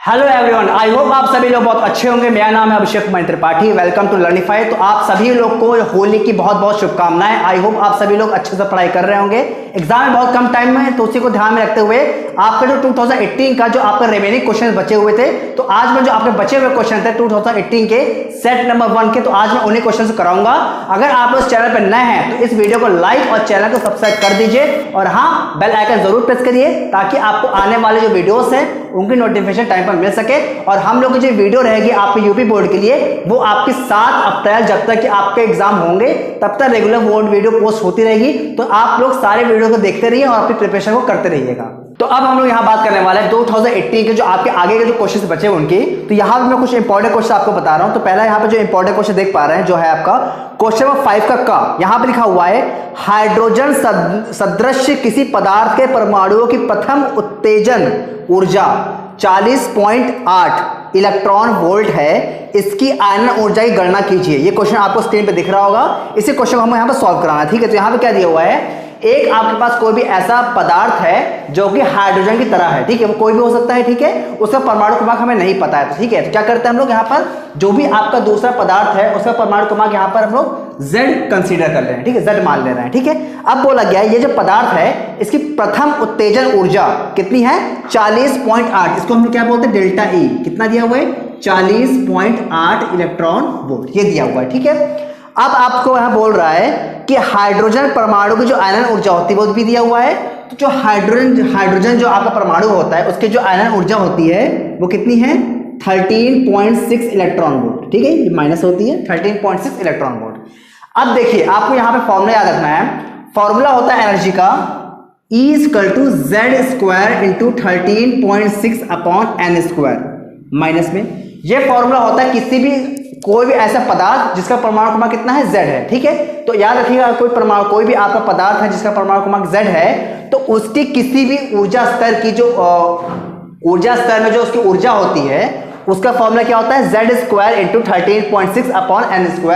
Hello everyone, I hope आप सभी लोग बहुत अच्छे होंगे। मेरा नाम है Abhishek Kumar Tripathi. Welcome to Learnify. तो आप सभी लोग को होली की बहुत बहुत शुभकामनाएं। आई होप आप सभी लोग अच्छे से पढ़ाई कर रहे होंगे। एग्जाम में बहुत कम टाइम में है, तो उसी को ध्यान में रखते हुए आपका जो 2018 का जो आपका रिमेनिंग क्वेश्चन बचे हुए थे, तो आज मैं जो आपके बचे हुए क्वेश्चन थे 2018 के सेट नंबर 1 के, तो आज मैं उन्हीं क्वेश्चन कराऊंगा। अगर आप इस चैनल पर नए हैं तो इस वीडियो को लाइक और चैनल को सब्सक्राइब कर दीजिए और हाँ, बेल आइकन जरूर प्रेस करिए ताकि आपको आने वाले जो वीडियोस हैं उनकी नोटिफिकेशन टाइम पर मिल सके। और हम लोग की जो वीडियो रहेगी आपके यूपी बोर्ड के लिए, वो आपकी 7 अप्रैल जब तक कि आपके एग्जाम होंगे तब तक रेगुलर बोर्ड वीडियो पोस्ट होती रहेगी। तो आप लोग सारे वीडियो को देखते रहिए और अपनी प्रिपरेशन को करते रहिएगा। तो अब हम लोग यहाँ बात करने वाले हैं 2018 के जो आपके आगे के जो क्वेश्चन बचे उनकी। तो यहाँ मैं कुछ इंपॉर्टेंट क्वेश्चन आपको बता रहा हूँ। तो पहला यहाँ पे जो इंपॉर्टेंट क्वेश्चन देख पा रहे हैं जो है आपका क्वेश्चन नंबर 5 का यहाँ पे लिखा हुआ है, हाइड्रोजन सदृश किसी पदार्थ के परमाणुओं की प्रथम उत्तेजन ऊर्जा 40.8 इलेक्ट्रॉन वोल्ट है, इसकी आयनन ऊर्जा की गणना कीजिए। ये क्वेश्चन आपको स्क्रीन पे दिख रहा होगा। इसी क्वेश्चन को हमें यहाँ पे सॉल्व कराना है। ठीक है, तो यहाँ पे क्या दिया हुआ है, एक आपके पास कोई भी ऐसा पदार्थ है जो कि हाइड्रोजन की तरह है। ठीक है, वो कोई भी हो सकता है। ठीक है, उसका परमाणु क्रमांक हमें नहीं पता है। तो ठीक है, तो क्या करते हैं हम लोग यहाँ पर जो भी आपका दूसरा पदार्थ है उसका परमाणु क्रमांक यहाँ पर हम लोग Z कंसीडर कर रहे हैं। ठीक है, Z मान ले रहे हैं। ठीक है, अब बोला गया है ये जो पदार्थ है इसकी प्रथम उत्तेजन ऊर्जा कितनी है, 40.8। इसको हम लोग क्या बोलते हैं, डेल्टा E। कितना दिया हुआ है, 40.8 इलेक्ट्रॉन वोल्ट, ये दिया हुआ है। ठीक है, अब आपको यहां बोल रहा है कि हाइड्रोजन परमाणु की जो आयनन ऊर्जा होती है वो भी दिया हुआ है। तो जो हाइड्रोजन जो आपका परमाणु होता है उसकी जो आयनन ऊर्जा होती है वो कितनी है, 13.6 इलेक्ट्रॉन वोल्ट। ठीक है, ये माइनस होती है 13.6 इलेक्ट्रॉन वोल्ट। अब देखिए आपको यहां पे फॉर्मूला याद रखना है। फॉर्मूला होता है एनर्जी का E = Z² × 13.6 / n²। माइनस में ये फॉर्मूला होता है किसी भी कोई भी ऐसा पदार्थ जिसका परमाणु क्रमांक कितना है, Z है। ठीक है, तो याद रखिएगा कोई भी आपका पदार्थ है जिसका परमाणु क्रमांक Z है तो उसकी किसी भी ऊर्जा स्तर की जो ऊर्जा स्तर में जो उसकी ऊर्जा होती है उसका फॉर्मूला क्या होता है, Z² × 13.6 / n²।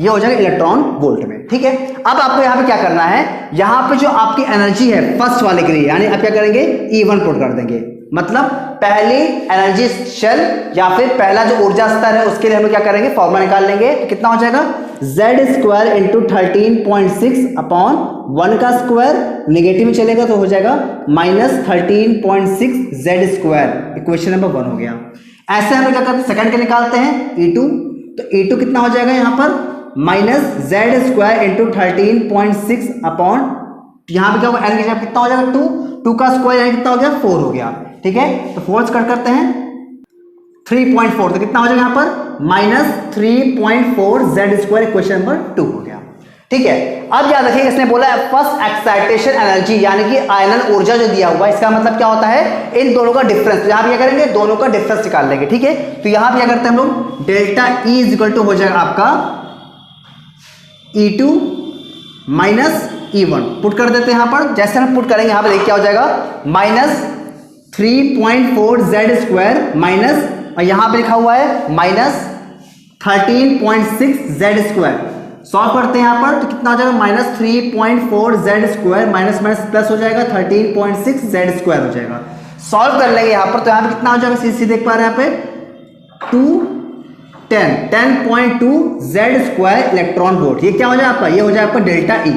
ये हो जाएगा इलेक्ट्रॉन वोल्ट में। ठीक है, अब आपको यहाँ पे क्या करना है, यहाँ पे जो आपकी एनर्जी है फर्स्ट वाले के लिए, यानी आप क्या करेंगे, E1 पुट कर देंगे। मतलब पहली एनर्जी शेल या फिर पहला जो ऊर्जा स्तर है उसके लिए हम क्या करेंगे, फॉर्मूला निकाल लेंगे। तो कितना हो जाएगा, Z² × 13.6 / 1² नेगेटिव में चलेगा तो हो जाएगा -13.6 Z²। इक्वेशन नंबर 1 हो गया। ऐसे हम क्या करते हैं, सेकंड के निकालते हैं E2। तो E2 कितना हो जाएगा यहाँ पर, -Z² × 13.6 यहाँ पे क्या होगा, n की जगह कितना हो जाएगा, 2 का स्क्वायर यानी कितना हो गया, 4 हो गया। ठीक है, तो 4 कट करते हैं 3.4, तो कितना हो जाएगा यहाँ पर, -3.4 Z²। इक्वेशन नंबर 2 हो गया। ठीक है, अब याद रखिए इसने बोला है फर्स्ट एक्साइटेशन एनर्जी यानी कि आयनन ऊर्जा जो दिया हुआ है इसका मतलब क्या होता है, इन दोनों का डिफरेंस। यहाँ पे क्या करेंगे, दोनों का डिफरेंस निकाल लेंगे। ठीक है, तो यहाँ पे क्या करते हैं हम लोग, डेल्टा E = हो जाएगा आपका E2 - E1 पुट कर देते हैं यहाँ पर। जैसे हम पुट करेंगे यहाँ पे देखिए क्या हो जाएगा, -3.4 Z² माइनस, और यहाँ पे लिखा हुआ है -13.6 Z²। सॉल्व करते हैं यहाँ पर तो कितना हो जाएगा, -3.4 Z² माइनस प्लस हो जाएगा 13.6 Z² हो जाएगा। सॉल्व कर लेंगे यहाँ पर तो यहाँ पे कितना हो जाएगा, सीधे देख पा रहे हैं यहाँ पे 10.2 Z² इलेक्ट्रॉन वोल्ट। ये क्या हो जाएगा आपका, ये हो जाएगा आपका डेल्टा E।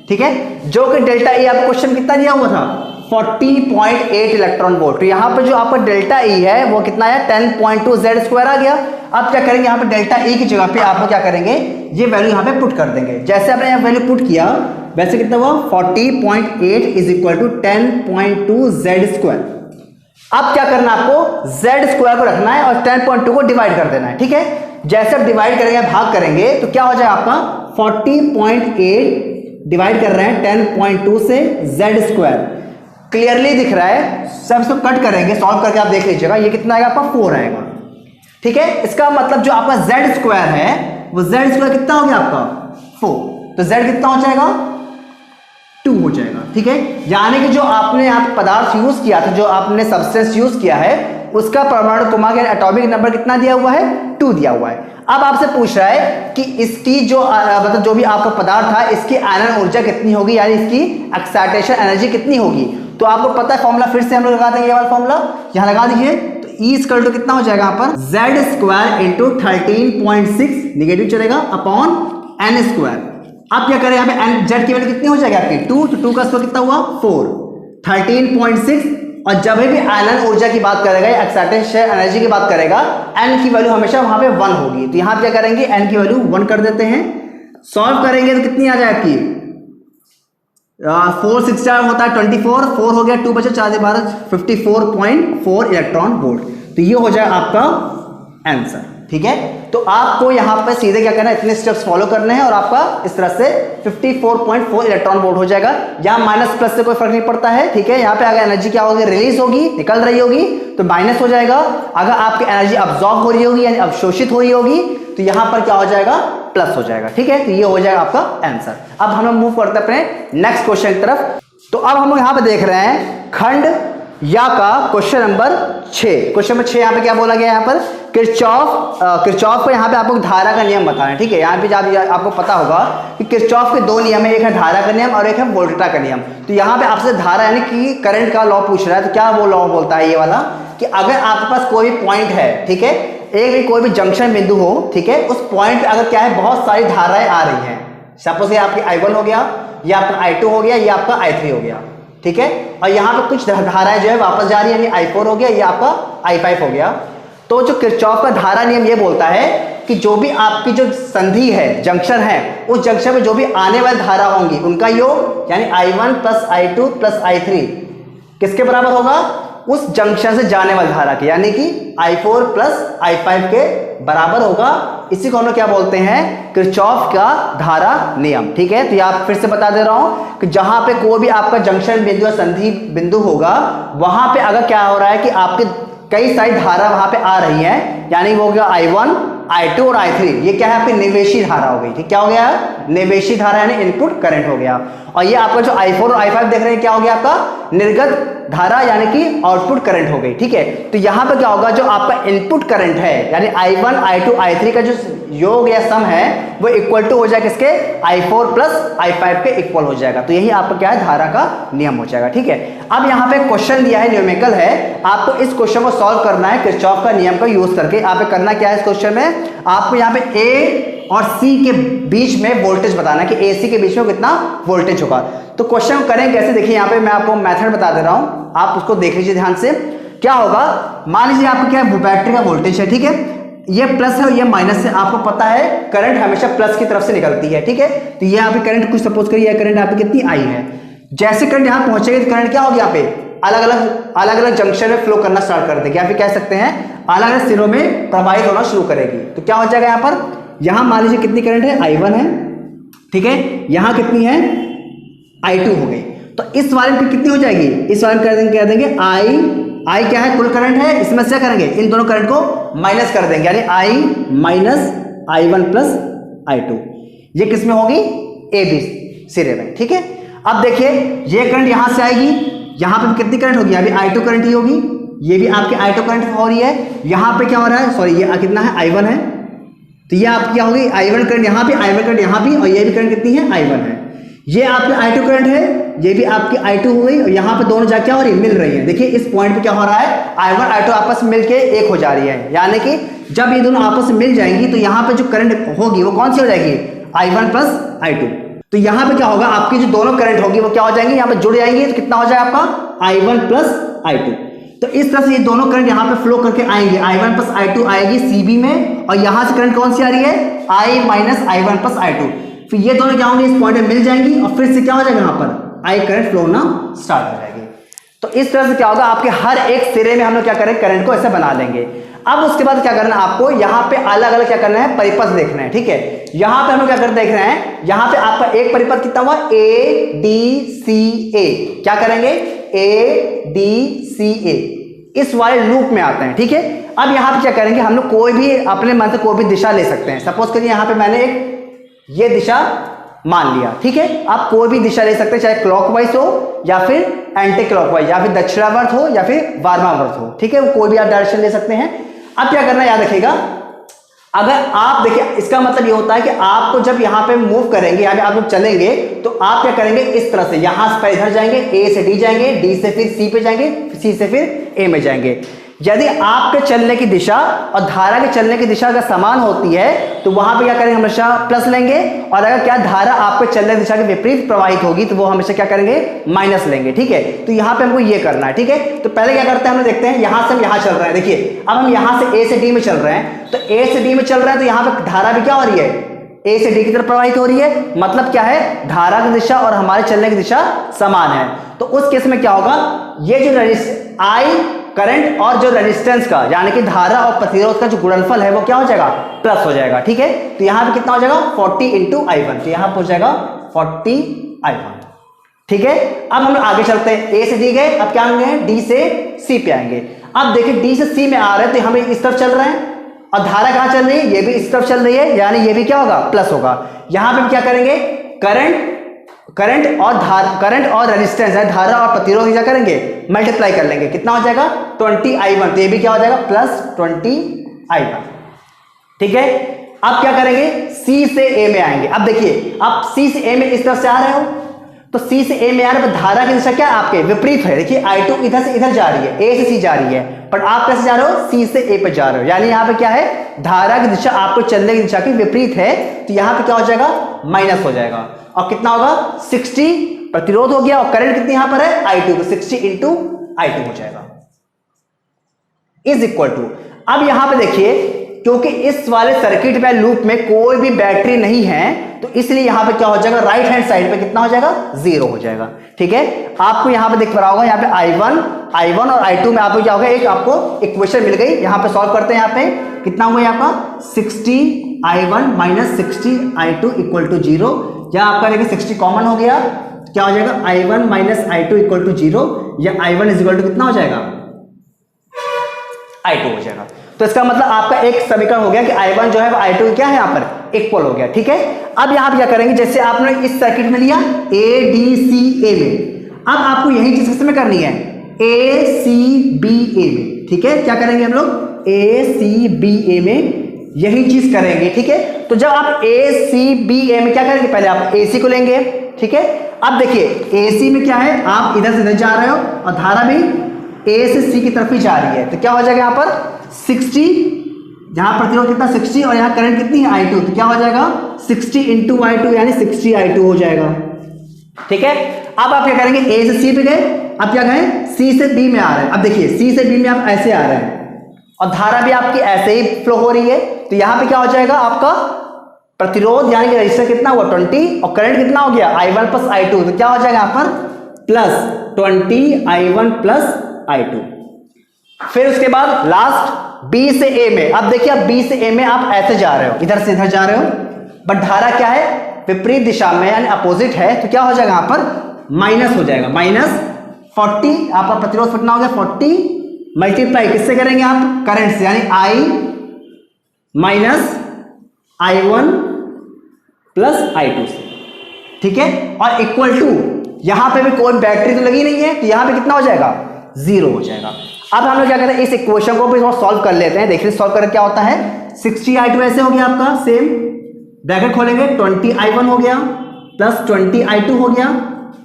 ठीक है, जो कि डेल्टा E आपको क्वेश्चन कितना दिया हुआ था, 40.8 इलेक्ट्रॉन वोल्ट। तो यहाँ पर जो आपका डेल्टा E है वो कितना है, 10.2 Z² आ गया। अब क्या करेंगे, यहाँ पे डेल्टा E की जगह पे आप क्या करेंगे, ये वैल्यू यहाँ पे पुट कर देंगे। जैसे आपने यहाँ वैल्यू पुट किया वैसे कितना हुआ, 40.8 = 10.2 Z²। अब क्या करना है आपको, Z² को रखना है और 10.2 को डिवाइड कर देना है। ठीक है, जैसे आप डिवाइड करेंगे भाग करेंगे तो क्या हो जाएगा आपका, 40.8 डिवाइड कर रहे हैं 10.2 से Z²। क्लियरली दिख रहा है, सब इसको कट करेंगे, सॉल्व करके आप देख लीजिएगा ये कितना आएगा आपका, 4 आएगा। ठीक है, इसका मतलब जो आपका Z² है वो Z² कितना हो गया आपका, 4। तो Z कितना हो जाएगा, 2 हो जाएगा। ठीक है, यानी कि जो आपने यहाँ पदार्थ यूज किया था, जो आपने सब्सटेंस यूज किया है उसका परमाणु क्रमांक एटॉमिक नंबर कितना दिया हुआ है, 2 दिया हुआ है। अब आपसे पूछ रहा है कि इसकी जो मतलब जो भी आपका पदार्थ था इसकी आयनन ऊर्जा कितनी होगी, यानी इसकी एक्साइटेशन एनर्जी कितनी होगी। तो आपको पता है फॉर्मूला फिर से हम लोग लगा देंगे, ये वाला फॉर्मूला यहां लगा दीजिए। तो ई इक्वल टू कितना हो जाएगा यहाँ पर जेड स्क्वायर इंटू 13.6 निगेटिव चलेगा अपॉन एन स्क्वायर। अब क्या करें यहाँ पे एन जेड की वैल्यू कितनी हो जाएगी आपकी 2, तो 2 का स्क्वायर कितना हुआ 4, 13.6। और जब भी आयनन ऊर्जा की बात करेगा या एक्साइटेड शेल एनर्जी की बात करेगा एन की वैल्यू हमेशा वहां पे 1 होगी। तो यहां पे क्या करेंगे एन की वैल्यू 1 कर देते हैं, सॉल्व करेंगे तो कितनी आ जाए आपकी 4 6 होता है 24, 4 हो गया 2 बचे 4 12 54.4 इलेक्ट्रॉन वोल्ट। तो ये हो जाए आपका आंसर। ठीक है, तो आपको यहां पर सीधे क्या करना है इतने स्टेप्स फॉलो करने हैं और आपका इस तरह से 54.4 इलेक्ट्रॉन वोल्ट हो जाएगा। यहां माइनस प्लस से कोई फर्क नहीं पड़ता है। ठीक है, यहां पे अगर एनर्जी क्या होगी रिलीज होगी निकल रही होगी तो माइनस हो जाएगा, अगर आपकी एनर्जी अब्सॉर्ब हो रही होगी यानी अवशोषित हो रही होगी तो यहां पर क्या हो जाएगा प्लस हो जाएगा। ठीक है, तो ये हो जाएगा आपका आंसर। अब हम लोग मूव करते हैं अपने नेक्स्ट क्वेश्चन की तरफ। तो अब हम लोग यहां पे देख रहे हैं खंड या का क्वेश्चन नंबर 6। क्वेश्चन नंबर 6 यहाँ पे क्या बोला गया यहाँ पर किरचॉफ को यहाँ पे आपको धारा का नियम बताना है। ठीक है, यहाँ पे आपको पता होगा कि किरचॉफ के 2 नियम है, एक है धारा का नियम और एक है वोल्टता का नियम। तो यहाँ पे आपसे धारा यानी कि करंट का लॉ पूछ रहा है, तो क्या वो लॉ बोलता है ये वाला कि अगर आपके पास कोई भी पॉइंट है, ठीक है, एक भी कोई भी जंक्शन बिंदु हो, ठीक है, उस पॉइंट पे अगर क्या है बहुत सारी धाराएं आ रही हैं, सपोज ये आपकी I1 हो गया, ये आपका I2 हो गया, ये आपका I3 हो गया। ठीक है, और यहाँ पे कुछ धाराएं जो है वापस जा रही है, यानी I4 हो गया, ये आपका I5 हो गया। तो जो किरचॉफ का धारा नियम ये बोलता है कि जो भी आपकी जो संधि है जंक्शन है उस जंक्शन में जो भी आने वाली धारा होंगी उनका योग यानी I1 plus I2 plus I3 किसके बराबर होगा उस जंक्शन से जाने वाली धारा के, यानी कि I4 प्लस I5 के बराबर होगा। इसी को हम लोग क्या बोलते हैं किरचॉफ का धारा नियम। ठीक है, तो ये आप फिर से बता दे रहा हूं कि जहां पे कोई भी आपका जंक्शन बिंदु या संधि बिंदु होगा वहां पे अगर क्या हो रहा है कि आपके कई सारी धारा वहां पे आ रही है, यानी वो हो गया I1 I2 और I3, ये क्या है आपकी निवेशी धारा हो गई। ठीक, क्या हो गया निवेशी धारा यानी इनपुट करंट हो गया। और ये आपका जो I4 और I5 देख रहे हैं क्या हो गया आपका निर्गत धारा यानी कि आउटपुट करंट हो गई। ठीक है, तो यहां पे क्या होगा जो आपका इनपुट करंट है यानी I1 I2 I3 का जो योग या सम है वो इक्वल टू हो जाएगा किसके I4 प्लस I5 के इक्वल हो जाएगा। तो यही आपका क्या है धारा का नियम हो जाएगा। ठीक है, अब यहाँ पे क्वेश्चन दिया है न्यूमेरिकल है, आपको इस क्वेश्चन को सॉल्व करना है किरचॉफ का नियम का यूज करके। आपको करना क्या है इस क्वेश्चन में आपको यहाँ पे A और C के बीच में वोल्टेज बताना है कि AC के बीच में कितना वोल्टेज होगा। तो क्वेश्चन करें कैसे, देखिए यहाँ पे मैं आपको मेथड बता दे रहा हूं, आप उसको देख लीजिए ध्यान से। क्या होगा मान लीजिए आपको क्या है बैटरी का वोल्टेज है, ठीक है, ये प्लस है और ये माइनस है। आपको पता है करंट हमेशा प्लस की तरफ से निकलती है। ठीक है, तो ये यहाँ पे करंट कुछ सपोज करिए करंट यहाँ पे कितनी आई है, जैसे करंट यहाँ पहुंचेगी तो करंट क्या होगी यहाँ पे अलग अलग जंक्शन में फ्लो करना स्टार्ट कर देगी, या फिर कह सकते हैं अलग अलग सिरों में प्रवाहित होना शुरू करेगी। तो क्या हो जाएगा यहाँ पर, यहां मान लीजिए कितनी करंट है I1 है, ठीक है, यहां कितनी है I2 हो गई। तो इस वाले में कितनी हो जाएगी, इस वाले में कह देंगे I क्या है कुल करंट है, इसमें से क्या करेंगे इन दोनों करंट को माइनस कर देंगे यानी I minus I1 plus I2। ये किस में होगी ए बी सिरे में। ठीक है, अब देखिए ये करंट यहां से आएगी, यहां पे कितनी करंट होगी अभी I2 करंट ही होगी, ये भी आपकी I2 करंट हो रही है। यहां पे क्या हो रहा है सॉरी ये कितना है I1 है, तो ये आपकी क्या होगी I1 करंट यहाँ पे I1 करंट यहाँ भी, और ये भी करंट कितनी है I1 है। ये आपकी I2 करंट है, ये भी आपकी I2 हो गई, और यहाँ पे दोनों जाके क्या हो रही है मिल रही है। देखिए इस पॉइंट पे क्या हो रहा है I1 I2 आपस में मिलके एक हो जा रही है, यानी कि जब ये दोनों आपस में मिल जाएंगी तो यहाँ पे जो करंट होगी वो कौन सी हो जाएगी I1 प्लस I2। तो यहाँ पे क्या होगा आपकी जो दोनों करंट होगी वो क्या हो जाएंगी यहाँ पे जुड़ जाएंगी, तो कितना हो जाएगा आपका I1 प्लस I2। तो इस तरह से ये दोनों करंट यहाँ पे फ्लो करके आएंगे, I1 प्लस I2 आएगी CB में, और यहाँ से करंट कौन सी आ रही है I minus I1 plus I2। फिर ये दोनों क्या होंगे इस पॉइंट में मिल जाएंगी और फिर से क्या हो जाएगा यहाँ पर I करंट फ्लो होना स्टार्ट हो जाएगी। तो इस तरह से क्या होगा आपके हर एक सिरे में हम लोग क्या करें करंट को ऐसे बना लेंगे। अब उसके बाद क्या करना है आपको यहाँ पे अलग अलग क्या करना है परिपथ देखना है। ठीक है, यहाँ पे हम लोग क्या कर देख रहे हैं, यहाँ पे आपका एक परिपथ कितना हुआ ADCA, क्या करेंगे ADCA इस वाले लूप में आते हैं। ठीक है, अब यहाँ पे क्या करेंगे हम लोग कोई भी अपने मन से कोई भी दिशा ले सकते हैं। सपोज करिए यहाँ पे मैंने एक ये दिशा मान लिया, ठीक है, आप कोई भी दिशा ले सकते हैं चाहे क्लॉकवाइज हो या फिर एंटी क्लॉकवाइज या फिर दक्षिणावर्त हो या फिर वामावर्त हो। ठीक है, कोई भी आप डायरेक्शन ले सकते हैं। अब क्या करना है याद रखिएगा, अगर आप देखिए इसका मतलब ये होता है कि आपको जब यहाँ पे मूव करेंगे यहाँ पे आप लोग चलेंगे तो आप क्या करेंगे इस तरह से यहां से इधर जाएंगे, A से D जाएंगे, D से फिर C पे जाएंगे, C से फिर A में जाएंगे। यदि आपके चलने की दिशा और धारा के चलने की दिशा अगर समान होती है तो वहां पे क्या करेंगे, हमेशा प्लस लेंगे, और अगर क्या धारा आपके चलने की दिशा के विपरीत प्रवाहित होगी तो वो हमेशा क्या करेंगे, माइनस लेंगे। ठीक है, तो यहां पे हमको ये करना है। ठीक है, तो पहले क्या करते हैं, हम देखते हैं यहां से हम यहां चल रहे हैं। देखिए अब हम यहां से ए से डी में चल रहे हैं, तो ए से डी में चल रहे हैं तो यहां पे धारा भी क्या हो रही है, ए से डी की तरफ प्रवाहित हो रही है। मतलब क्या है, धारा की दिशा और हमारे चलने की दिशा समान है। तो उस केस में क्या होगा, ये जो आई करंट और जो रेजिस्टेंस का यानी कि धारा और प्रतिरोध का जो गुणनफल है वो क्या हो जाएगा, प्लस हो जाएगा। ठीक है, तो यहां पे कितना हो जाएगा 40 इंटू I1, तो यहां पर हो जाएगा 40 I1। ठीक है, अब हम आगे चलते हैं, ए से डी गए, अब क्या आएंगे, डी से सी पे आएंगे। अब देखिए डी से सी में आ रहे हैं तो हम इस तरफ चल रहे हैं और धारा कहां चल रही है, ये भी इस तरफ चल रही है, यानी ये भी क्या होगा, प्लस होगा। यहां पे हम क्या करेंगे, करंट और रेजिस्टेंस है, धारा और प्रतिरोध क्या करेंगे, मल्टीप्लाई कर लेंगे, कितना हो जाएगा 20 I1, तो ये भी क्या हो जाएगा प्लस 20 I1। ठीक है, अब क्या करेंगे, सी से ए में आएंगे। अब देखिए आप सी से ए में इस तरफ से आ रहे हो, तो सी से ए में आ रहे हो, धारा की दिशा क्या आपके विपरीत है। देखिए I2 इधर से इधर जा रही है, ए से सी जा रही है, पर आप कैसे जा रहे हो, सी से ए पे जा रहे हो, यानी यहां पे क्या है, धारा की दिशा आपको चलने की दिशा की विपरीत है, तो यहां पे क्या हो जाएगा, माइनस हो जाएगा। और कितना होगा 60 प्रतिरोध हो गया, और करंट कितनी यहां पर है I2, तो 60 इंटू I2 हो जाएगा इज इक्वल टू। अब यहां पे देखिए क्योंकि इस वाले सर्किट में लूप में कोई भी बैटरी नहीं है तो इसलिए यहां पे क्या हो जाएगा, राइट हैंड साइड पे कितना हो जाएगा, 0 हो जाएगा। ठीक है, आपको यहां पे दिख रहा होगा, यहां पे I1 और I2 में आपको क्या होगा, एक आपको इक्वेशन मिल गई। यहां पे सॉल्व करते हैं, यहां पे कितना हुआ आपका 60 I1 minus 60 I2 equal to 0। या आपका देखिए 60 कॉमन हो गया, क्या हो जाएगा I1 minus I2 equal to 0, या I1 इज इक्वल टू कितना हो जाएगा, I2 हो जाएगा। तो इसका मतलब आपका एक समीकरण हो गया कि I1 जो है वो I2 क्या है, यहां पर इक्वल हो गया। ठीक है, अब यहां पे क्या करेंगे, जैसे आपने इस सर्किट में लिया ADCA में, अब आपको यही चीज किस में करनी है, ACBA में। ठीक है, क्या करेंगे हम लोग, ACBA में यही चीज करेंगे। ठीक है, तो जब आप ACBA में क्या करेंगे, पहले आप AC को लेंगे। ठीक है, अब देखिए AC में क्या है, आप इधर से इधर जा रहे हो और धारा भी A से C की तरफ ही जा रही है, तो क्या हो जाएगा यहाँ पर 60, जहां प्रतिरोध कितना 60 और यहाँ करंट कितनी है I2, तो क्या हो जाएगा 60 इंटू I2 यानी 60 I2 हो जाएगा। ठीक है, अब आप क्या करेंगे, A से C पे गए, अब क्या गए C से B में आ रहे हैं। अब देखिए C से B में आप ऐसे आ रहे हैं और धारा भी आपकी ऐसे ही फ्लो हो रही है, तो यहां पे क्या हो जाएगा, आपका प्रतिरोध यानी कि रेजिस्टेंस कितना हुआ 20 और करंट कितना हो गया I1 प्लस I2, तो क्या हो जाएगा यहां पर प्लस 20 I1 प्लस I2। फिर उसके बाद लास्ट B से A में, अब देखिए अब B से A में आप ऐसे जा रहे हो, इधर से इधर जा रहे हो, बट धारा क्या है विपरीत दिशा में यानी अपोजिट है, तो क्या हो जाएगा यहां पर माइनस हो जाएगा, माइनस 40, आपका प्रतिरोध कितना हो गया 40, मल्टीप्लाई किससे करेंगे आप, करंट से, यानी I minus I1 plus I2 से। ठीक है, और इक्वल टू यहां पे भी कोई बैटरी तो लगी नहीं है, तो यहां पे कितना हो जाएगा 0 हो जाएगा। अब हम लोग क्या करते हैं, इस इक्वेशन को भी सॉल्व कर लेते हैं। देखिए सॉल्व करके क्या होता है, 60 I2 ऐसे हो गया आपका, सेम ब्रैकेट खोलेंगे, 20 I1 हो गया प्लस 20 I2 हो गया,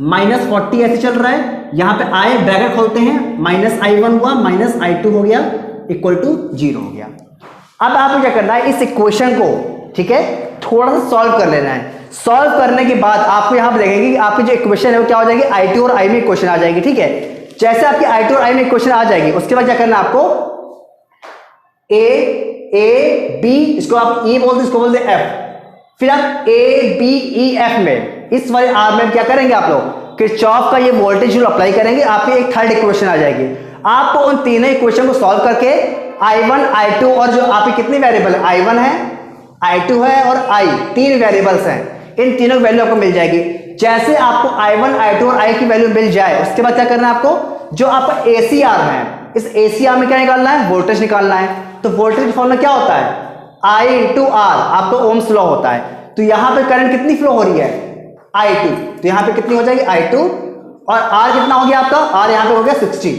माइनस 40 ऐसे चल रहा है, यहां पे I ब्रैकेट खोलते हैं, माइनस I1 हुआ माइनस I2 हो गया इक्वल टू 0 हो गया। अब आपको क्या करना है, इस इक्वेशन को ठीक है थोड़ा सा सॉल्व कर लेना है। सॉल्व करने के बाद आपको यहां पर देखेंगे कि आपकी जो इक्वेशन है वो क्या हो जाएगी, I2 और I में इक्वेशन आ जाएगी। ठीक है, जैसे आपकी I2 और I में इक्वेशन आ जाएगी, उसके बाद क्या करना है आपको, A B, इसको आप E बोलते, इसको बोलते F, फिर आप A B E F में इस वाले R में क्या करेंगे आप लोग, किरचॉफ का ये वोल्टेज रूल अप्लाई करेंगे, आपकी एक थर्ड इक्वेशन आ जाएगी। आपको उन तीनों इक्वेशन को सॉल्व करके I1 I2 और जो आपकी कितनी वेरिएबल है, I1 है I2 है और I, तीन वेरिएबल्स हैं, इन तीनों की वैल्यू आपको मिल जाएगी। जैसे आपको I1 I2 और I की वैल्यू मिल जाए, उसके बाद क्या करना है आपको, जो आपका ACR है, इस ACR में क्या निकालना है, वोल्टेज निकालना है। तो वोल्टेज फॉर्मूला क्या होता है, I इंटू R, आपको ओम्स लॉ होता है। तो यहां पे करंट कितनी फ्लो हो रही है, I2, तो यहां पे कितनी हो जाएगी I2, और R कितना हो गया आपका, R यहां पे हो गया 60।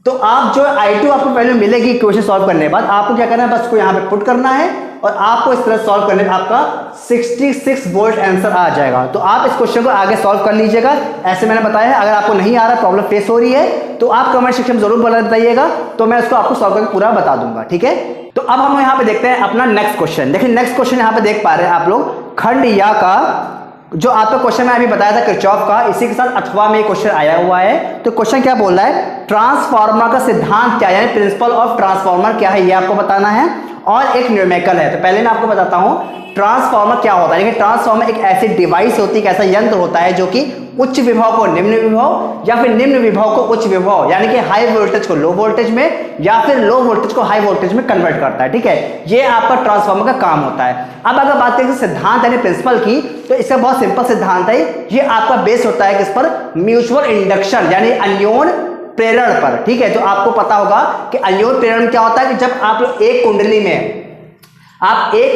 तो आप जो I2 आपको वैल्यू मिलेगी इक्वेशन सॉल्व करने के बाद, आपको क्या करना है, बस को यहां पे पुट करना है और आपको इस तरह सॉल्व करने में आपका 66 वोल्ट आंसर आ जाएगा। तो आप इस क्वेश्चन को आगे सॉल्व कर लीजिएगा। ऐसे मैंने बताया है, अगर आपको नहीं आ रहा, प्रॉब्लम फेस हो रही है तो आप कमेंट सेक्शन में जरूर बताइएगा, तो मैं उसको आपको सॉल्व करके पूरा बता दूंगा। ठीक है, तो अब हम यहाँ पे देखते हैं अपना नेक्स्ट क्वेश्चन। देखिए नेक्स्ट क्वेश्चन यहाँ पे देख पा रहे हैं आप लोग, खंड या का जो आपका क्वेश्चन मैं अभी बताया था किरचॉफ का, इसी के साथ अथवा में क्वेश्चन आया हुआ है। तो क्वेश्चन क्या बोल रहा है, ट्रांसफार्मर का सिद्धांत क्या है, यानी प्रिंसिपल ऑफ ट्रांसफार्मर क्या है, ये आपको बताना है, और एक न्यूमेरिकल है। तो पहले मैं आपको बताता हूं ट्रांसफार्मर क्या होता है। देखिए ट्रांसफार्मर एक ऐसी डिवाइस होती है, एक ऐसा यंत्र होता है जो कि उच्च विभव को निम्न विभव या फिर निम्न विभव को उच्च विभव, यानी कि हाई वोल्टेज को लो वोल्टेज में या फिर लो वोल्टेज को हाई वोल्टेज में कन्वर्ट करता है। ठीक है, ये आपका ट्रांसफार्मर का काम होता है। अब अगर बात करें सिद्धांत यानी प्रिंसिपल की, तो इसका बहुत सिंपल सिद्धांत है। ये आपका बेस होता है किस पर, म्यूचुअल इंडक्शन यानी अन्योन प्रेरण पर। ठीक है, तो आपको पता होगा कि अन्योन प्रेरण क्या होता है कि जब आप एक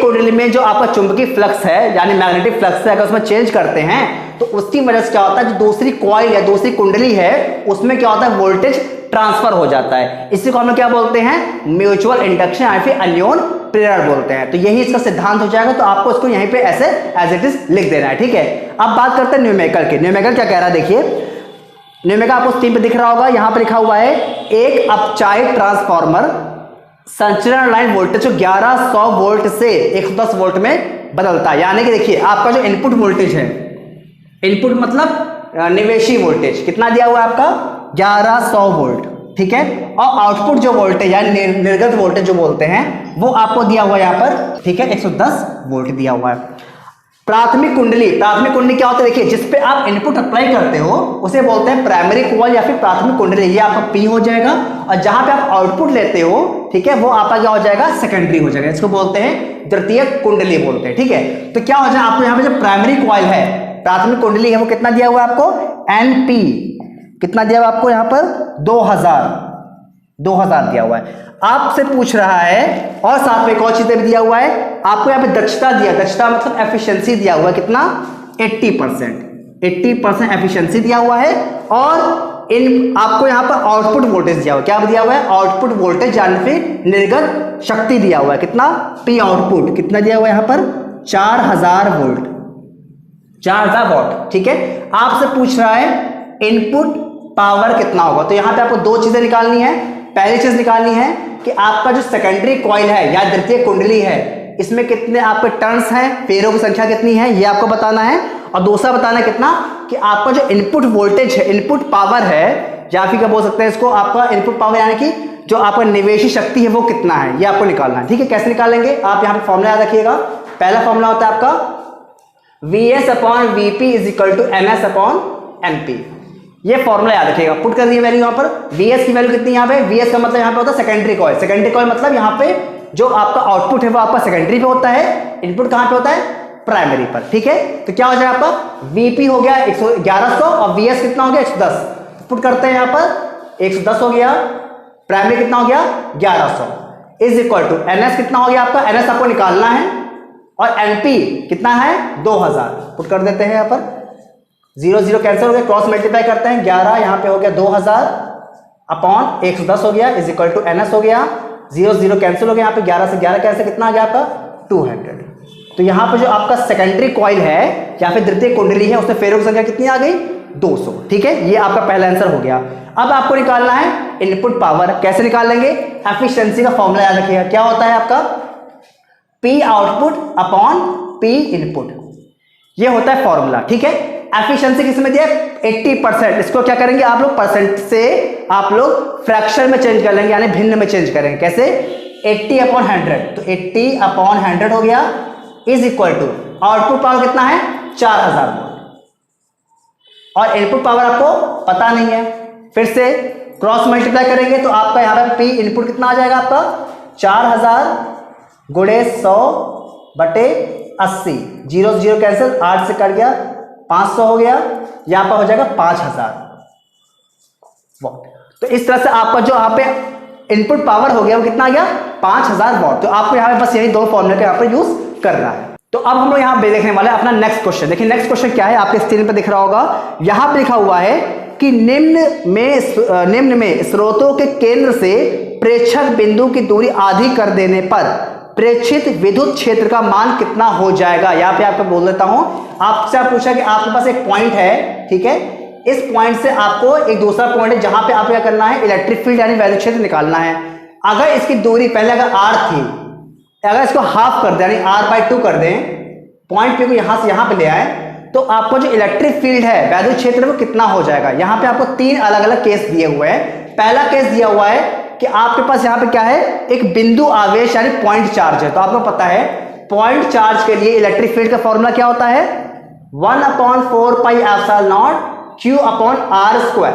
कुंडली में जो आपका चुंबकीय फ्लक्स है यानी मैग्नेटिक फ्लक्स है, अगर उसमें चेंज करते हैं तो उसकी वजह से क्या होता है, जो दूसरी कॉइल या दूसरी कुंडली है उसमें क्या होता है, वोल्टेज ट्रांसफर हो जाता है। इसी को हम क्या बोलते हैं, म्यूचुअल इंडक्शन या फिर अन्योन प्रेरण बोलते हैं। तो यही इसका सिद्धांत हो जाएगा। तो आपको इसको यहीं पे ऐसे एज इट इज लिख देना है। ठीक है, अब बात करते हैं न्यूमेरिकल की। न्यूमेरिकल क्या कह रहा है, देखिए न्यूमेरिकल आपको स्क्रीन पे दिख रहा होगा, यहां पर लिखा हुआ है एक अपचायित ट्रांसफार्मर संचरण लाइन वोल्टेज को 1100 वोल्ट से 110 वोल्ट में बदलता है। यानी कि देखिए आपका जो इनपुट वोल्टेज है, इनपुट मतलब निवेशी वोल्टेज कितना दिया हुआ है आपका, 1100 वोल्ट। ठीक है, और आउटपुट जो वोल्टेज यानी निर्गत वोल्टेज जो बोलते हैं वो आपको दिया हुआ है यहाँ पर। ठीक है, 110 वोल्ट दिया हुआ है। प्राथमिक कुंडली क्या होता है, देखिए जिस पे आप इनपुट अप्लाई करते हो उसे बोलते हैं प्राइमरी कॉइल या फिर प्राथमिक कुंडली, ये आपका पी हो जाएगा। और जहां पे आप आउटपुट लेते हो, ठीक है, वो आपका क्या हो जाएगा, सेकेंडरी हो जाएगा। इसको बोलते हैं द्वितीय कुंडली बोलते हैं। ठीक है, तो क्या हो जाए आपको यहाँ पे जो प्राइमरी कॉइल है, प्राथमिक कुंडली है, वो कितना दिया हुआ है आपको, एनपी कितना दिया हुआ आपको यहाँ पर, 2000 दिया हुआ है। आपसे पूछ रहा है और साथ में एक और चीज भी दिया हुआ है आपको, यहाँ पे दक्षता मतलब एफिशिएंसी दिया हुआ है कितना, 80% एफिशिएंसी दिया हुआ है। और इन आपको यहाँ पर आउटपुट वोल्टेज दिया हुआ है, क्या दिया हुआ है, आउटपुट वोल्टेज यानी फिर निर्गत शक्ति दिया हुआ है कितना, पी आउटपुट कितना दिया हुआ है यहाँ पर, 4000 वोल्ट, 4000 वॉट। ठीक है, आपसे पूछ रहा है इनपुट पावर कितना होगा। तो यहाँ पे आपको दो चीजें निकालनी है। पहली चीज निकालनी है कि आपका जो सेकेंडरी कॉइल है या द्वितीय कुंडली है, इसमें कितने आपके टर्न्स हैं, फेरों की संख्या कितनी है, ये आपको बताना है। और दूसरा बताना है कितना, कि आपका जो इनपुट वोल्टेज है, इनपुट पावर है, या फिर क्या बोल सकते हैं इसको, आपका इनपुट पावर यानी कि जो आपका निवेशी शक्ति है वो कितना है, ये आपको निकालना है। ठीक है, कैसे निकालेंगे, आप यहाँ पे फॉर्मूला याद रखिएगा। पहला फॉर्मूला होता है आपका VS/VP = NS/MP। ये फॉर्मूला याद रखिएगा, पुट कर दिए वैल्यू यहाँ पर। VS की वैल्यू कितनी यहाँ पे, VS का मतलब यहाँ पे होता है सेकेंडरी कॉइल। सेकेंडरी कॉइल मतलब यहाँ पे जो आपका आउटपुट है वो आपका सेकेंडरी पे होता है, इनपुट कहाँ पे होता है, प्राइमरी पर। ठीक है, तो क्या हो जाएगा आपका, VP हो गया 1100 और VS कितना हो गया, 110। पुट करते हैं यहाँ पर, 110 हो गया, प्राइमरी कितना हो गया, 1100 = NS कितना हो गया आपका, NS आपको निकालना है, और NP कितना है, 2000। पुट कर देते हैं यहाँ पर, 0 0 कैंसिल हो गया, क्रॉस मल्टीप्लाई करते हैं, 11 यहाँ पे हो गया 2000 अपॉन 110 हो गया = NS हो गया, 0 0 कैंसिल हो गया, यहाँ पे 11 से 11 कैंसिल, कितना आ गया आपका, 200। तो यहाँ पे जो आपका सेकेंडरी कॉइल है या फिर द्वितीय कुंडली है, उसमें फेरों की संख्या कितनी आ गई, 200। ठीक है, ये आपका पहला आंसर हो गया। अब आपको निकालना है इनपुट पावर। कैसे निकालेंगे, एफिशिएंसी का फॉर्मूला याद रखिएगा, क्या होता है आपका, P output upon P input, ये होता है फॉर्मूला। ठीक है, एफिशिएंसी किसमें दिया, 80%। इसको क्या करेंगे आप लोग, परसेंट से आप लोग फ्रैक्शन में चेंज कर लेंगे, यानी भिन्न में चेंज करेंगे। कैसे, 80/100, तो 80/100 हो गया = आउटपुट पावर कितना है, 4000 वोल्ट, और इनपुट पावर आपको पता नहीं है। फिर से क्रॉस मल्टीप्लाई करेंगे तो आपका यहाँ पे P इनपुट कितना आ जाएगा आपका, 4000 × 100/80, 0 0 कैंसिल, 8 से कट गया, 500 हो गया, यहाँ पर हो जाएगा 5000 वॉट। तो इस तरह से आपका जो यहाँ पे इनपुट पावर हो गया वो कितना आ गया, 5000 वॉट। तो आपको यहाँ पे बस यही दो फॉर्मूले का यहाँ पर यूज करना है। तो अब हम लोग यहाँ पे देखने वाले अपना नेक्स्ट क्वेश्चन। देखिए नेक्स्ट क्वेश्चन क्या है, आपके स्क्रीन पे दिख रहा होगा, यहाँ पे लिखा हुआ है कि निम्न में स्रोतों के केंद्र से प्रेक्षक बिंदु की दूरी आधी कर देने पर प्रेक्षित विद्युत क्षेत्र का मान कितना हो जाएगा। यहाँ पे आपको बोल देता हूं, आपसे आप पूछा कि आपके पास एक पॉइंट है, ठीक है, इस पॉइंट से आपको एक दूसरा पॉइंट है जहां पे आपको क्या करना है, इलेक्ट्रिक फील्ड यानी वैद्युत क्षेत्र निकालना है। अगर इसकी दूरी पहले अगर r थी, अगर इसको हाफ कर दें यानी r/2 कर दें, पॉइंट P को यहां से यहां पे ले आए, तो आपको जो इलेक्ट्रिक फील्ड है वैद्युत क्षेत्र वो कितना हो जाएगा। यहां पे आपको 3 अलग अलग केस दिए हुए हैं। पहला केस दिया हुआ है कि आपके पास यहां पे क्या है, एक बिंदु आवेश यानी पॉइंट चार्ज है। तो आपको पता है पॉइंट चार्ज के लिए इलेक्ट्रिक फील्ड का फॉर्मूला क्या होता है, 1/4πε0 Q/r²।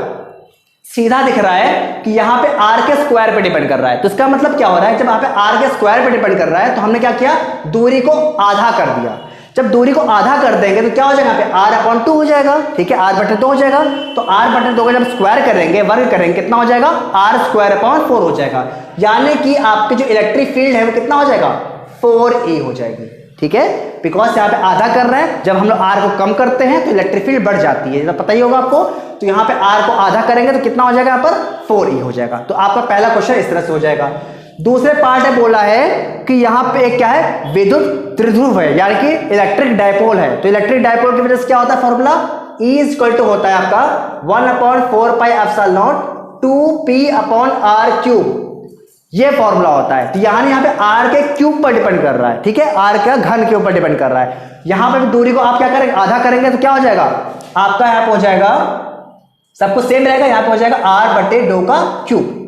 सीधा दिख रहा है कि यहां पे r के स्क्वायर पे डिपेंड कर रहा है। तो इसका मतलब क्या हो रहा है, जब यहां पे r के स्क्वायर पे डिपेंड कर रहा है तो हमने क्या किया, दूरी को आधा कर दिया। जब दूरी को आधा कर देंगे तो क्या हो जाएगा, यहाँ पे r/2 हो जाएगा, ठीक है, r/2 हो जाएगा। तो r/2 का जब स्क्वायर करेंगे, वर्ग करेंगे, कितना हो जाएगा, r²/4 हो जाएगा। यानी कि आपकी जो इलेक्ट्रिक फील्ड है वो कितना हो जाएगा, 4E हो जाएगी, ठीक है, बिकॉज यहाँ पे आधा कर रहे हैं। जब हम लोग r को कम करते हैं तो इलेक्ट्रिक फील्ड बढ़ जाती है, तो पता ही होगा आपको। तो यहाँ पे r को आधा करेंगे तो कितना हो जाएगा, यहाँ पर 4E हो जाएगा। तो आपका पहला क्वेश्चन इस तरह से हो जाएगा। दूसरे पार्ट है, बोला है कि यहाँ पे एक क्या है, विद्युत त्रिध्रुव है यानी कि इलेक्ट्रिक डायपोल है। तो इलेक्ट्रिक डायपोल की वजह से क्या होता है फॉर्मूला, E = होता है आपका 1/4πε0 2p/r³। ये फॉर्मूला होता है। तो यहाँ पे r के क्यूब पर डिपेंड कर रहा है, ठीक है, r का घन के ऊपर डिपेंड कर रहा है। यहां पे दूरी को आप क्या करेंगे, आधा करेंगे तो क्या हो जाएगा आपका, यहाँ पे हो जाएगा, सब कुछ सेम रहेगा, यहाँ पे हो जाएगा r/2 का क्यूब।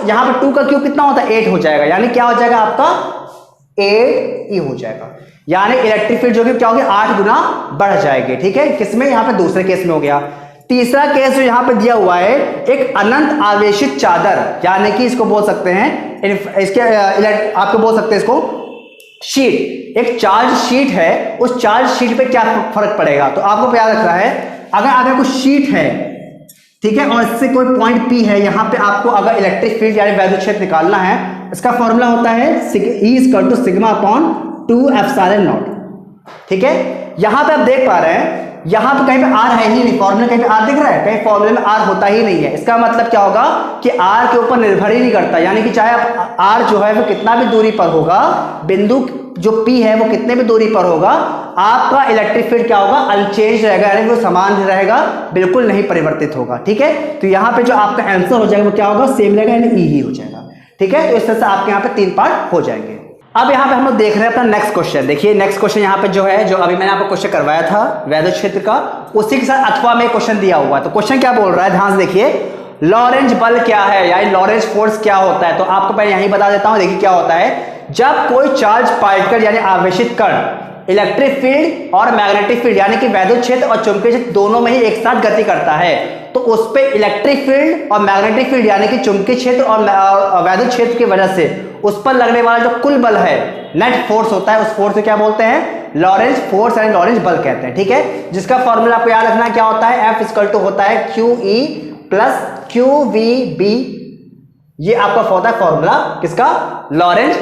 यहाँ पे 2 का क्यूब कितना होता है, 8 हो जाएगा। यानी क्या हो जाएगा आपका 8E हो जाएगा। यानी इलेक्ट्रिक फील्ड जो कि क्या होगी, 8 गुना बढ़ जाएगी, ठीक है, किसमें, यहाँ पे दूसरे केस में हो गया। तीसरा केस जो यहां पे दिया हुआ है, एक अनंत आवेशित चादर, यानी कि इसको बोल सकते हैं, इसके आपको बोल सकते हैं इसको शीट, एक चार्ज शीट है, उस चार्ज शीट पे क्या फर्क पड़ेगा। तो आपको याद रखना है, अगर कुछ शीट है, ठीक है, और इससे कोई पॉइंट P है, यहां पे आपको अगर इलेक्ट्रिक फील्ड यानी वैद्युत क्षेत्र निकालना है, इसका फॉर्मूला होता है E = σ/2ε0, ठीक है। यहां पे आप देख पा रहे हैं, यहां पे कहीं पे r है ही नहीं, फॉर्मूले कहीं पे r दिख रहा है, कहीं फॉर्मूले में r होता ही नहीं है। इसका मतलब क्या होगा कि r के ऊपर निर्भर ही नहीं करता, यानी कि चाहे r जो है वो कितना भी दूरी पर होगा, बिंदु जो P है वो कितने भी दूरी पर होगा, आपका इलेक्ट्रिक फील्ड क्या होगा, अनचेंज रहेगा, यानी वो समान रहेगा, बिल्कुल नहीं परिवर्तित होगा, ठीक है। तो यहाँ पे जो आपका आंसर हो जाएगा वो क्या होगा, सेम रहेगा, यानी E ही हो जाएगा, ठीक है। तो इस तरह से आपके यहाँ पे 3 पार्ट हो जाएंगे। अब यहाँ पे हम लोग देख रहे हैं अपना नेक्स्ट क्वेश्चन। देखिए नेक्स्ट क्वेश्चन यहाँ पे जो है, जो अभी मैंने आपको क्वेश्चन करवाया था वैद्युत क्षेत्र का, उसी के साथ अथवा में क्वेश्चन दिया हुआ है। तो क्वेश्चन क्या बोल रहा है, ध्यान से देखिए, लॉरेंज बल क्या है, यानी लॉरेंज फोर्स क्या होता है। तो आपको मैं यही बता देता हूं, देखिए क्या होता है, जब कोई चार्ज पार्टिकल यानी आवेशित कण इलेक्ट्रिक फील्ड और मैग्नेटिक फील्ड यानी कि वैद्युत क्षेत्र और चुंबकीय क्षेत्र दोनों में ही एक साथ गति करता है, तो उस पे इलेक्ट्रिक फील्ड और मैग्नेटिक फील्ड यानी कि चुंबकीय क्षेत्र और वैद्युत क्षेत्र की वजह से उस पर लगने वाला जो कुल बल है, नेट फोर्स होता है, उस फोर्स को क्या बोलते हैं, लॉरेंज फोर्स यानी लॉरेंज बल कहते हैं, ठीक है। जिसका फॉर्मूला आपको याद रखना क्या होता है, F होता है QE + QVB। ये आपका होता है फॉर्मूला किसका, लॉरेंज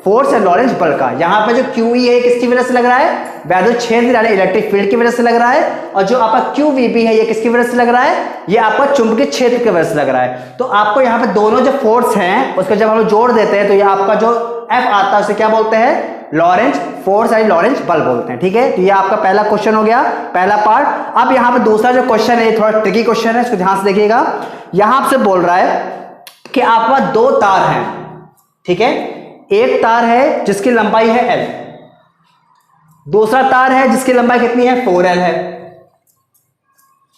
फोर्स या लॉरेंज बल का। यहां पर जो QE है किसकी वजह से लग रहा है, वैद्युत क्षेत्र यानी इलेक्ट्रिक फील्ड की वजह से लग रहा है, और जो आपका QVB है ये किसकी वजह से लग रहा है, ये आपका चुंबकीय क्षेत्र की वजह से लग रहा है। तो आपको यहाँ पे दोनों जो फोर्स हैं उसको जब हम लोग जोड़ देते हैं तो ये आपका जो F आता है उसे क्या बोलते हैं, लॉरेंज फोर्स यानी लॉरेंज बल बोलते हैं, ठीक है। तो ये आपका पहला क्वेश्चन हो गया, पहला पार्ट। अब यहाँ पे दूसरा जो क्वेश्चन है थोड़ा ट्रिकी क्वेश्चन है, इसको ध्यान से देखिएगा। यहां आपसे बोल रहा है कि आपका 2 तार हैं, ठीक है, एक तार है जिसकी लंबाई है L, दूसरा तार है जिसकी लंबाई कितनी है, 4L है।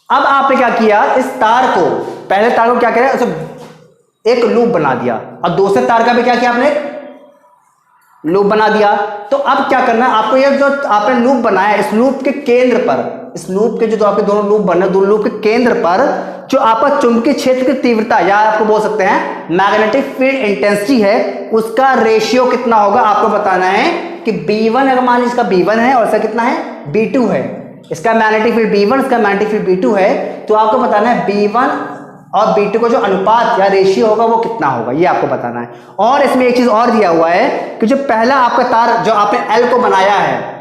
अब आपने क्या किया, इस तार को, पहले तार को क्या करें, उसे एक लूप बना दिया, और दूसरे तार का भी क्या किया आपने, लूप बना दिया। तो अब क्या करना है आपको, ये जो आपने लूप बनाया इस लूप के केंद्र पर, इस लूप के जो आपके दोनों लूप बने, दोनों लूप के केंद्र पर जो आपका चुंबकीय क्षेत्र की तीव्रता या आपको बोल सकते हैं मैग्नेटिक फील्ड इंटेंसिटी है, उसका रेशियो कितना होगा आपको बताना है। कि B1 अगर मान लीजिए इसका B1 है और इसका कितना है, B2 है, इसका मैग्नेटिक फील्ड B1, इसका मैग्नेटिक फील्ड B2 है, तो आपको बताना है B1 और B2 का जो अनुपात या रेशियो होगा वो कितना होगा, ये आपको बताना है। और इसमें एक चीज और दिया हुआ है कि जो पहला आपका तार जो आपने L को बनाया है,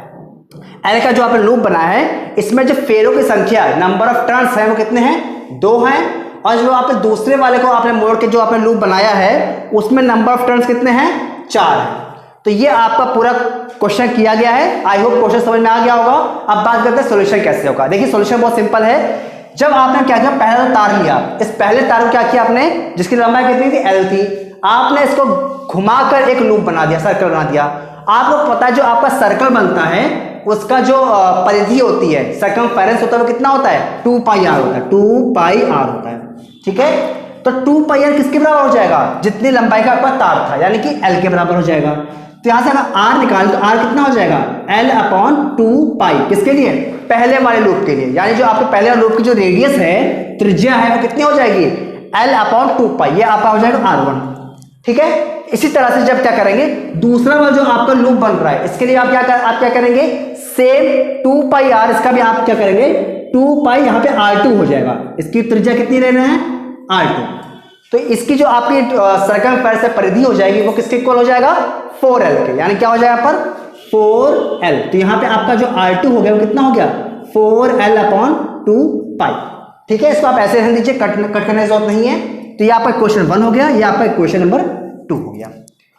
L का जो आपने लूप बनाया है, इसमें जो फेरों की संख्या, नंबर ऑफ टर्न्स है वो कितने हैं, 2 हैं। और जो आपने दूसरे वाले को आपने मोड़ के जो आपने लूप बनाया है उसमें नंबर ऑफ टर्न्स कितने हैं, 4 है। तो ये आपका पूरा क्वेश्चन किया गया है। आई होप क्वेश्चन समझ में आ गया होगा। अब बात करते हैं सॉल्यूशन कैसे होगा। देखिए सॉल्यूशन बहुत सिंपल है। जब आपने क्या किया, पहला तार लिया, इस पहले तार को क्या किया आपने, जिसकी लंबाई कितनी थी, L थी, आपने इसको घुमाकर एक लूप बना दिया, सर्कल बना दिया। आपको पता है जो आपका सर्कल बनता है उसका जो परिधि होती है, सर्कमफेरेंस होता है, वो कितना होता है, 2 पाई आर होता है, 2 पाई आर होता है। ठीक है, तो 2 पाई आर किसके बराबर हो जाएगा, जितनी लंबाई का आपका तार था, यानी कि L के बराबर हो जाएगा। तो यहां से अगर R निकालें तो R कितना हो जाएगा, L/2 पाई, किसके लिए, पहले वाले लूप के लिए, यानी जो आपके पहले वाले लूप की जो रेडियस है, त्रिज्या है, वो कितनी हो जाएगी, L/2 पाई, ये आपका हो जाएगा R1। ठीक है, इसी तरह से जब क्या करेंगे, दूसरा वाला जो आपका लूप बन रहा है, इसके लिए आप क्या करेंगे, सेम 2 पाई आर, इसका भी आप क्या करेंगे, 2 पाई, यहां पे R2 हो जाएगा। इसकी त्रिज्या कितनी ले रहे हैं, R2। तो इसकी जो आपकी सर्कमफेरेंस से परिधि हो जाएगी वो किसके इक्वल हो जाएगा, 4L के, यानी क्या हो जाएगा पर 4L। तो यहां पे आपका जो R2 हो गया वो कितना हो गया, 4L/2 पाई। ठीक है, इसको आप ऐसे रहने दीजिए, कट करने की जरूरत नहीं है। तो ये आपका क्वेश्चन 1 हो गया, ये आपका क्वेश्चन नंबर 2 हो गया।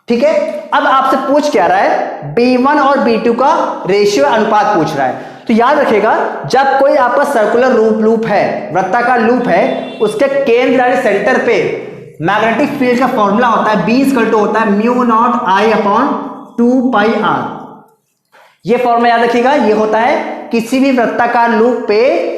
ठीक है, अब आपसे पूछ क्या रहा है, B1 और B2 का रेशियो अनुपात पूछ रहा है। तो याद रखिएगा, जब कोई आपका सर्कुलर लूप है, वृत्ताकार लूप है, उसके केंद्र यानी सेंटर पे मैग्नेटिक फील्ड का फॉर्मूला होता है, B होता है μ0I/2 पाई r। ये फॉर्मूला याद रखिएगा, ये होता है किसी भी वृत्ताकार लूप पे,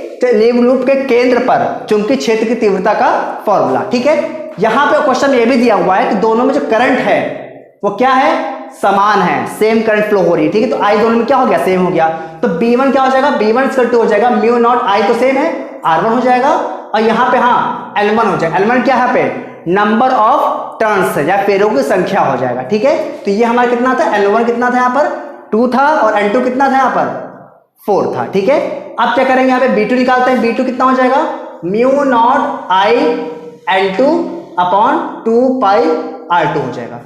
लूप के केंद्र पर चुंबकीय क्षेत्र की तीव्रता का फॉर्मूला। ठीक है, यहां पे क्वेश्चन ये भी दिया हुआ है कि दोनों में जो करंट है वो क्या है, समान है, सेम करंट फ्लो हो रही है। ठीक है, तो I दोनों में क्या हो गया, सेम हो गया। तो B1 क्या हो जाएगा, B1 हो जाएगा μ0I, तो सेम है, R1 हो जाएगा। और यहां पे हाँ L1 हो जाएगा। L1 क्या है पे, नंबर ऑफ टर्न्स या फेरों की संख्या हो जाएगा। ठीक है, तो ये हमारा कितना था, L1 कितना था यहां पर 2 था, और L2 कितना था यहां पर 4 था। ठीक है, अब क्या करेंगे, यहां पे B2 निकालते हैं। B2 कितना हो जाएगा, μ0I/2 पाई R2 हो जाएगा।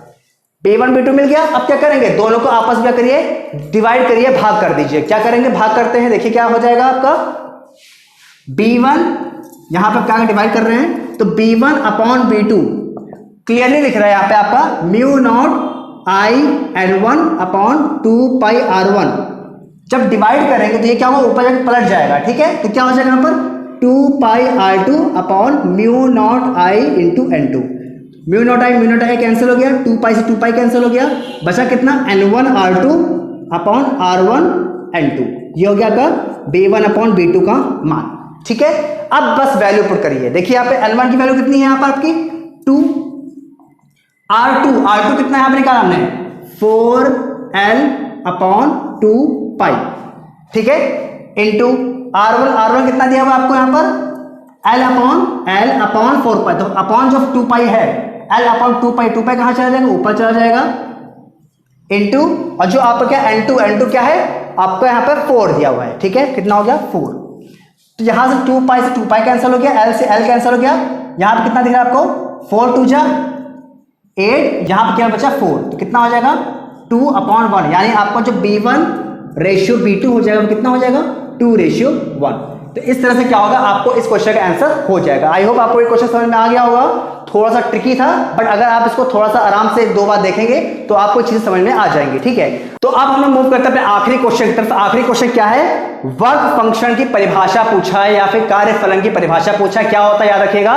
B1 B2 मिल गया। अब क्या करेंगे, दोनों को आपस में करिए, डिवाइड करिए, भाग कर दीजिए। क्या करेंगे, भाग करते हैं, देखिए क्या हो जाएगा आपका, B1 यहां पर क्या डिवाइड कर रहे हैं, तो B1/B2 क्लियरली लिख रहा है यहां पे आपका μ0I/2 पाई R1। जब डिवाइड करेंगे तो ये क्या होगा, ऊपर जाकर पलट जाएगा। ठीक है, तो क्या हो जाएगा यहां पर 2 पाई R2/μ0I/N2। μ0I कैंसिल हो गया, 2 पाई से 2 पाई कैंसिल हो गया, बचा कितना, N1R2/R1N2। ये हो गया आपका B1/B2 का मान। ठीक है, अब बस वैल्यू पुट करिए। देखिए यहाँ पे L1 की वैल्यू कितनी है, यहाँ पर आपकी 2, R2 कितना है, यहाँ पे निकाला हमने 4L/2 पाई। ठीक है, इनटू R1 कितना दिया हुआ आपको यहाँ पर L/4 पाई। तो अपॉन जो 2 पाई है, L/2 पाई, 2 पाई कहां चला जाएगा, ऊपर चला जाएगा, इनटू, और जो आपका क्या N2 क्या है आपका यहाँ पर 4 दिया हुआ है। ठीक है, कितना हो गया 4। तो यहां से 2 पाई से 2 पाई कैंसिल हो गया, L से L कैंसिल हो गया। यहां पे कितना दिख रहा है आपको, 4 2 जा 8, यहां पे क्या बचा 4, तो कितना हो जाएगा 2/1, यानी आपका जो B1/B2 हो जाएगा, कितना हो जाएगा 2/1। तो इस तरह से क्या होगा, आपको इस क्वेश्चन का आंसर हो जाएगा। आई होप आपको ये क्वेश्चन समझ में आ गया होगा। थोड़ा सा ट्रिकी था, बट अगर आप इसको थोड़ा सा आराम से 1-2 बार देखेंगे तो आपको चीजें समझ में आ जाएंगी। ठीक है, तो अब हम लोग मूव करते हैं अपने आखिरी क्वेश्चन की तरफ। आखिरी क्वेश्चन क्या है, वर्क फंक्शन की परिभाषा पूछा है या फिर कार्य फलन की परिभाषा पूछा है। क्या होता है, याद रखिएगा,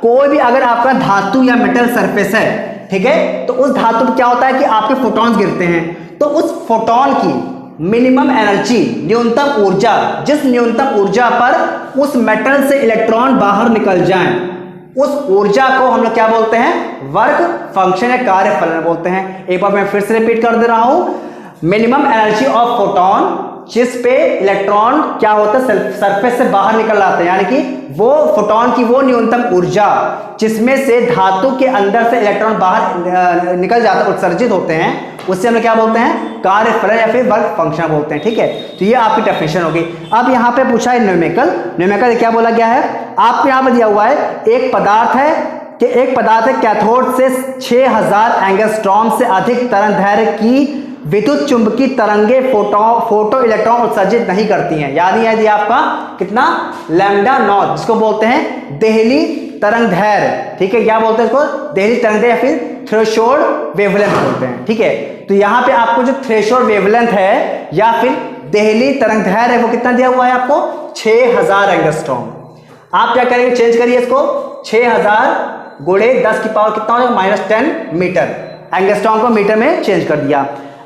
कोई भी अगर आपका धातु या मेटल सरफेस है, ठीक है, तो उस धातु पर क्या होता है कि आपके फोटॉन्स गिरते हैं, तो उस फोटॉन की मिनिमम एनर्जी, न्यूनतम ऊर्जा, जिस न्यूनतम ऊर्जा पर उस मेटल से इलेक्ट्रॉन बाहर निकल जाएं, उस ऊर्जा को हम लोग क्या बोलते हैं, वर्क फंक्शन या कार्य फलन बोलते हैं। एक बार मैं फिर से रिपीट कर दे रहा हूं, मिनिमम एनर्जी ऑफ फोटॉन, जिस पे इलेक्ट्रॉन क्या होता है सरफेस से बाहर निकल आते हैं, यानी कि वो फोटॉन की वो न्यूनतम ऊर्जा जिसमें से धातु के अंदर से इलेक्ट्रॉन बाहर निकल जाते हैं, उत्सर्जित होते हैं, उससे हम क्या बोलते हैं, कार्य फलन या फिर वर्क फंक्शन बोलते हैं। ठीक है, तो ये आपकी डेफिनेशन होगी। अब यहाँ पे पूछा है न्यूमेरिकल क्या बोला गया है, आपको यहाँ पे दिया हुआ है एक पदार्थ है कैथोड से 6000 एंगस्ट्रॉम से अधिक तरंगदैर्घ्य की विद्युत चुंबकीय तरंगे फोटो इलेक्ट्रॉन उत्सर्जित नहीं करती हैं। याद ही है आपका कितना, लैम्डा नॉट, जिसको बोलते हैं देहली तरंगदैर्घ्य, ठीक है, क्या बोलते हैं इसको, देहली तरंगदैर्घ्य या फिर थ्रेशोल्ड वेवलेंथ बोलते हैं, ठीक है। तो यहाँ पे आपको जो थ्रेशोल्ड वेवलेंथ है या फिर देहली तरंगदैर्घ्य है वो कितना दिया हुआ है आपको, 6000 एंगस्ट्रॉम। आप क्या करेंगे, चेंज करिए इसको, 6000 गुणे 10 की पावर कितना हो जाएगा, -10 मीटर। एंगस्ट्रॉम को मीटर में चेंज कर दिया।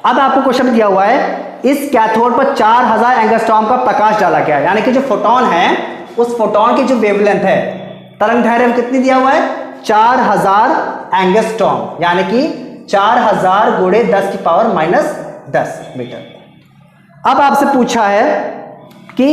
अब आपको क्वेश्चन दिया हुआ है, इस कैथोड पर 4000 एंगस्ट्रॉम का प्रकाश डाला गया है, यानी कि जो फोटोन है उस फोटोन की जो वेवलेंथ है, तरंगदैर्घ्य में कितनी दिया हुआ है, 4000 एंगस्ट्रॉम, यानी कि 4000 गुणे 10 की पावर -10 मीटर। अब आपसे पूछा है कि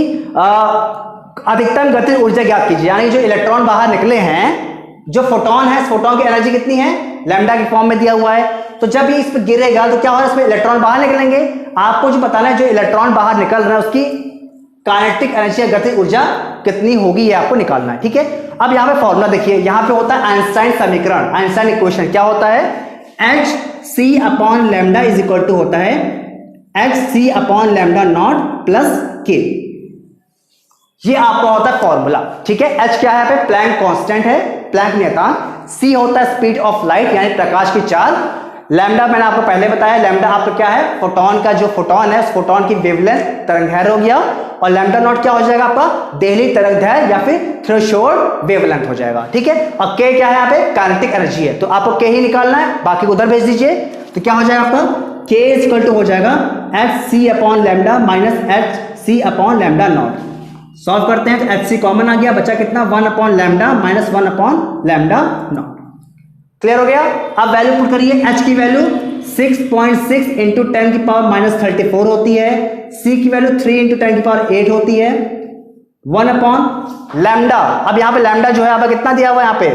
अधिकतम गतिज ऊर्जा ज्ञात कीजिए, यानी जो इलेक्ट्रॉन बाहर निकले हैं, जो फोटोन है, फोटोन की एनर्जी कितनी है, लैम्डा के फॉर्म में दिया हुआ है। तो जब ये इस पर गिरेगा तो क्या होगा, इसमें इलेक्ट्रॉन बाहर निकलेंगे। आपको जो बताना है जो इलेक्ट्रॉन बाहर निकल रहा है उसकी काइनेटिक एनर्जी या गतिज ऊर्जा कितनी होगी, ये आपको निकालना है, ठीक है। अब यहाँ पे फॉर्मूला देखिए, यहाँ पे होता है आइंस्टाइन समीकरण, आइंस्टाइन इक्वेशन क्या होता है, hc/λ इज इक्वल टू होता है hc/λ नॉट प्लस k। ये आपका होता है फॉर्मूला, ठीक है। h क्या है, यहाँ पे प्लैंक कांस्टेंट है, प्लैंक नियतांक। c होता है स्पीड ऑफ लाइट यानी प्रकाश की चाल। लैम्डा मैंने आपको पहले बताया, लैम्डा आपका क्या है, फोटोन का जो फोटोन है उस फोटोन की वेवलेंथ तरंगदैर्घ्य हो गया। और लैम्डा नॉट क्या हो जाएगा आपका, देहली तरंगदैर्घ्य या फिर थ्रेशोल्ड वेवलेंथ हो जाएगा, ठीक है। और k क्या है, यहाँ पे काइनेटिक एनर्जी है, तो आपको k ही निकालना है, बाकी को उधर भेज दीजिए। तो क्या हो जाएगा आपका, k इज इक्वल टू हो जाएगा hc/λ minus hc/λ not. Solve करते हैं तो hc कॉमन आ गया, बचा कितना, 1/λ माइनस 1/λ नॉट। क्लियर हो गया। अब वैल्यू पुट करिए, h की वैल्यू 6.6 इंटू 10 की पावर -34 होती है, c की वैल्यू 3 इंटू 10 की पावर 8 होती है, 1/λ। अब यहाँ पे लैम्डा जो है यहाँ पे कितना दिया हुआ है, यहाँ पे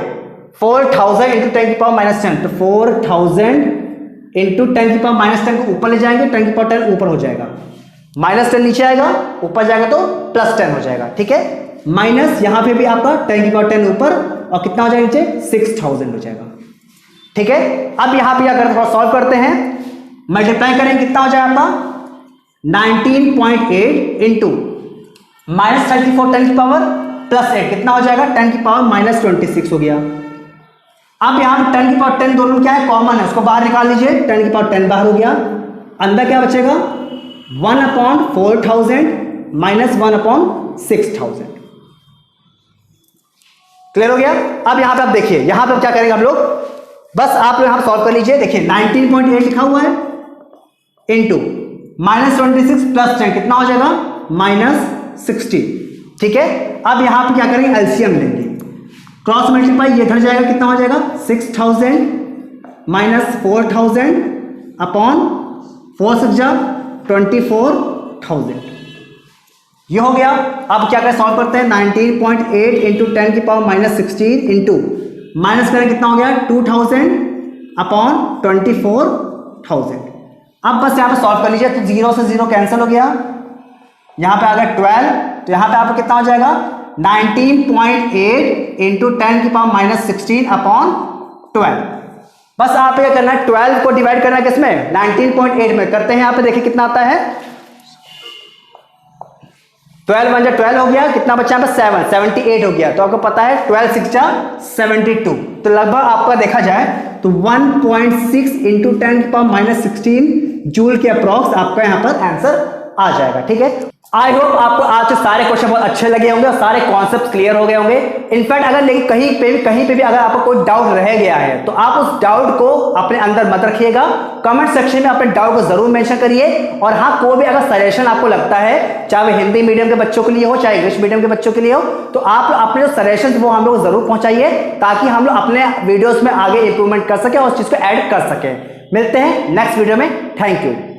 4000 इंटू 10 की पावर -10, तो 4000 इंटू 10 की पावर -10 को ऊपर ले जाएंगे, 10 की पावर 10 ऊपर हो जाएगा, -10 नीचे आएगा, ऊपर जाएगा तो +10 हो जाएगा, ठीक है। माइनस यहाँ पे भी आपका 10 की पावर 10 ऊपर, और कितना हो जाएगा नीचे, 6000 हो जाएगा, ठीक है। अब यहाँ पे क्या करते हैं, सॉल्व करते हैं, मल्टीप्लाई करेंगे, कितना हो जाएगा आपका 19.8 इंटू -34 10 की पावर +8, कितना हो जाएगा 10 की पावर -26 हो गया। अब यहाँ पे 10 की पावर 10 दोनों क्या है, कॉमन है, उसको बाहर निकाल लीजिए, 10 की पावर 10 बाहर हो गया, अंदर क्या बचेगा 1/4000 माइनस 1/6000। क्लियर हो गया। अब यहाँ पे आप देखिए, यहाँ पे क्या करेंगे हम लोग, बस आप लोग यहाँ सॉल्व कर लीजिए। देखिए 19.8 लिखा हुआ है इंटू -26 + 10 कितना हो जाएगा, -60, ठीक है। अब यहाँ पे क्या करेंगे, एलसीएम लेंगे, क्रॉस मल्टीप्लाई, ये इधर जाएगा, कितना हो जाएगा 6000 माइनस 4000 अपॉन 4 6 जा 24,000, ये हो गया। अब क्या करें, सॉल्व करते हैं, 19.8 इंटू 10 की पावर -16 इंटू माइनस करें, कितना हो गया 2000 अपॉन 24,000। अब बस यहाँ पे सॉल्व कर लीजिए, तो 0 से 0 कैंसिल हो गया, यहाँ पे आ गया 12, तो यहाँ पे आपको कितना हो जाएगा 19.8 इंटू 10 की पावर -16 अपॉन 12। बस आप क्या करना है, 12 को डिवाइड करना है किसमें, 19.8 में करते हैं। यहाँ पे देखिए कितना आता है, 12 × 12 हो गया, कितना बचा यहाँ पे 7, 78 हो गया। तो आपको पता है 12 6 जा 72, तो लगभग आपका देखा जाए तो 1.6 इंटू 10 की पावर -16 जूल के अप्रॉक्स आपका यहाँ पर आंसर आ जाएगा, ठीक है। आई होप आपको आज के सारे क्वेश्चन बहुत अच्छे लगे होंगे और सारे कॉन्सेप्ट क्लियर हो गए होंगे। इनफैक्ट अगर लेकिन कहीं पे भी अगर आपको कोई डाउट रह गया है तो आप उस डाउट को अपने अंदर मत रखिएगा, कमेंट सेक्शन में अपने डाउट को जरूर मेंशन करिए। और हाँ, कोई भी अगर सजेशन आपको लगता है, चाहे वो हिंदी मीडियम के बच्चों के लिए हो चाहे इंग्लिश मीडियम के बच्चों के लिए हो, तो आप अपने जो सजेशन वो हम लोग जरूर पहुंचाइए, ताकि हम लोग अपने वीडियोज में आगे इंप्रूवमेंट कर सके और उस चीज को ऐड कर सके। मिलते हैं नेक्स्ट वीडियो में, थैंक यू।